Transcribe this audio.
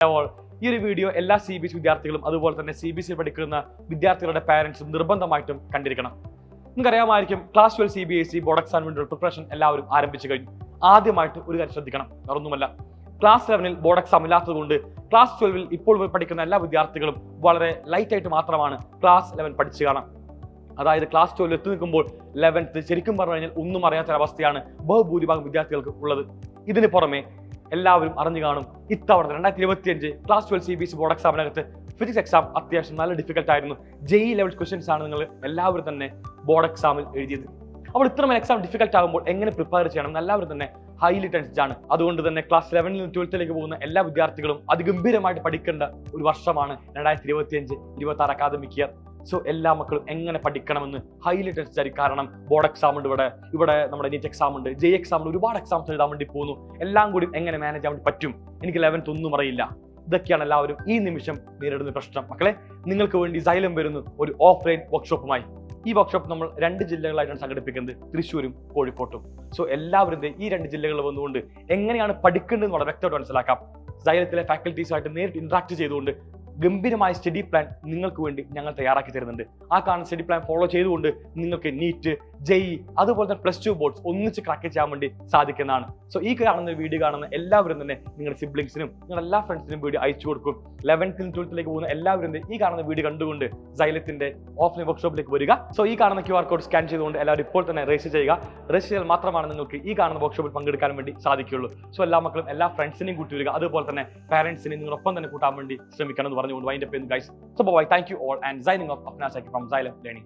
ഈ ഒരു വീഡിയോ എല്ലാ CBSE വിദ്യാർത്ഥികളും അതുപോലെ തന്നെ CBSE പഠിക്കുന്ന വിദ്യാർത്ഥികളുടെ പാരന്റ്സും നിർബന്ധമായിട്ടും കണ്ടിരിക്കണം. നിങ്ങൾക്കറിയാമായിരിക്കും ക്ലാസ് 12 CBSE ബോർഡ് എക്സാമിന് വേണ്ടിയുള്ള പ്രിപ്പറേഷൻ എല്ലാവരും ആരംഭിച്ചു കഴിഞ്ഞു. ആദ്യമായിട്ട് ഒരു കാര്യം ശ്രദ്ധിക്കണം, വേറൊന്നുമല്ല, ക്ലാസ് 11 ബോർഡ് എക്സാം ഇല്ലാത്തതുകൊണ്ട് ക്ലാസ് 12 ഇപ്പോൾ പഠിക്കുന്ന എല്ലാ വിദ്യാർത്ഥികളും വളരെ ലൈറ്റ് ആയിട്ട് മാത്രമാണ് ക്ലാസ് 11 പഠിച്ചു കാണാം. അതായത് ക്ലാസ് 12 എത്തി നിൽക്കുമ്പോൾ 11th ശരിക്കും പറഞ്ഞു കഴിഞ്ഞാൽ ഒന്നും അറിയാത്തൊരവസ്ഥയാണ് ബഹുഭൂരിഭാഗം വിദ്യാർത്ഥികൾക്ക് ഉള്ളത്. ഇതിന് പുറമെ എല്ലാവരും അറിഞ്ഞു കാണും, ഇത്തവണ 2025 ക്ലാസ് 12 CBSE ബോർഡ് എക്സാമിനകത്ത് ഫിസിക്സ് എക്സാം അത്യാവശ്യം നല്ല ഡിഫിക്കൽട്ട് ആയിരുന്നു. JEE ലെവൽ ക്വസ്റ്റ്യൻസ് ആണ് നിങ്ങൾ എല്ലാവരും തന്നെ ബോർഡ് എക്സാമിൽ എഴുതിയത്. അപ്പോൾ ഇത്രയും എക്സാം ഡിഫിക്കൽട്ട് ആകുമ്പോൾ എങ്ങനെ പ്രിപ്പയർ ചെയ്യണം എല്ലാവരും തന്നെ ഹൈലി ടെൻസ്ഡ് ആണ്. അതുകൊണ്ട് തന്നെ ക്ലാസ് 11 നിന്ന് 12ലേക്ക് പോകുന്ന എല്ലാ വിദ്യാർത്ഥികളും അതിഗംഭീരമായിട്ട് പഠിക്കേണ്ട ഒരു വർഷമാണ് 2025-26 അക്കാദമിക് ഇയർ. സോ എല്ലാ മക്കളും എങ്ങനെ പഠിക്കണമെന്ന് ഹൈലി ടെൻസ്ഡ് ആയിരിക്കും. കാരണം ബോർഡ് എക്സാം ഉണ്ട്, ഇവിടെ നമ്മുടെ നീറ്റ് എക്സാം ഉണ്ട്, JEE എക്സാം ഉണ്ട്, ഒരുപാട് എക്സാംസ് എഴുതാൻ വേണ്ടി പോകുന്നു. എല്ലാം കൂടി എങ്ങനെ മാനേജ് ചെയ്യാൻ വേണ്ടി പറ്റും? എനിക്ക് 11th ഒന്നും അറിയില്ല. ഇതൊക്കെയാണ് എല്ലാവരും ഈ നിമിഷം നേരിടുന്ന പ്രശ്നം. മക്കളെ, നിങ്ങൾക്ക് വേണ്ടി സൈലം വരുന്നു ഒരു ഓഫ്ലൈൻ വർക്ക്ഷോപ്പുമായി. ഈ വർക്ക്ഷോപ്പ് നമ്മൾ 2 ജില്ലകളായിട്ടാണ് സംഘടിപ്പിക്കുന്നത്, തൃശ്ശൂരും കോഴിക്കോട്ടും. സോ എല്ലാവരും ഈ 2 ജില്ലകളിൽ വന്നുകൊണ്ട് എങ്ങനെയാണ് പഠിക്കേണ്ടതെന്ന് വളരെ വ്യക്തമായിട്ട് മനസ്സിലാക്കാം. സൈലത്തിലെ ഫാക്കൽറ്റീസുമായിട്ട് നേരിട്ട് ഇന്ററാക്ട് ചെയ്തുകൊണ്ട് ഗംഭീരമായ സ്റ്റഡി പ്ലാൻ നിങ്ങൾക്ക് വേണ്ടി ഞങ്ങൾ തയ്യാറാക്കി തരുന്നുണ്ട്. ആ കാണുന്ന സ്റ്റഡി പ്ലാൻ ഫോളോ ചെയ്തുകൊണ്ട് നിങ്ങൾക്ക് നീറ്റ്, JEE അതുപോലെ തന്നെ +2 ബോർഡ്സ് ഒന്നിച്ച് ക്രാക്ക് ചെയ്യാൻ വേണ്ടി സാധിക്കുന്നതാണ്. സോ ഈ കാണുന്ന വീഡിയോ കാണുന്ന എല്ലാവരും തന്നെ നിങ്ങളുടെ സിബ്ലിംഗ്സിനും നിങ്ങളുടെ എല്ലാ ഫ്രണ്ട്സിനും വീഡിയോ അയച്ചു കൊടുക്കും. 11th 12ലേക്ക് പോകുന്ന എല്ലാവരും ഈ കാണുന്ന വീഡിയോ കണ്ടുകൊണ്ട് സൈലത്തിന്റെ ഓഫ്ലൈൻ വർക്ക്ഷോപ്പിലേക്ക് വരിക. സോ ഈ കാണുന്ന QR കോഡ് സ്കാൻ ചെയ്തുകൊണ്ട് എല്ലാവരും ഇപ്പോൾ തന്നെ രജിസ്റ്റർ ചെയ്യുക. രജിസ്റ്റർ ചെയ്താൽ മാത്രമാണ് നിങ്ങൾക്ക് ഈ കാണുന്ന വർക്ക്ഷോപ്പിൽ പങ്കെടുക്കാൻ വേണ്ടി സാധിക്കുകയുള്ളൂ. സോ എല്ലാ മക്കളും എല്ലാ ഫ്രണ്ട്സിനെയും കൂട്ടി വരിക, അതുപോലെ തന്നെ പാരന്റ്സിനെ നിങ്ങളൊപ്പം തന്നെ കൂട്ടാൻ വേണ്ടി ശ്രമിക്കണം എന്ന് പറഞ്ഞുകൊണ്ട് വൈൻഡ് അപ്പ് ചെയ്യുന്നു guys. So bye, thank you all and signing off Afna Saki from Xylem Learning.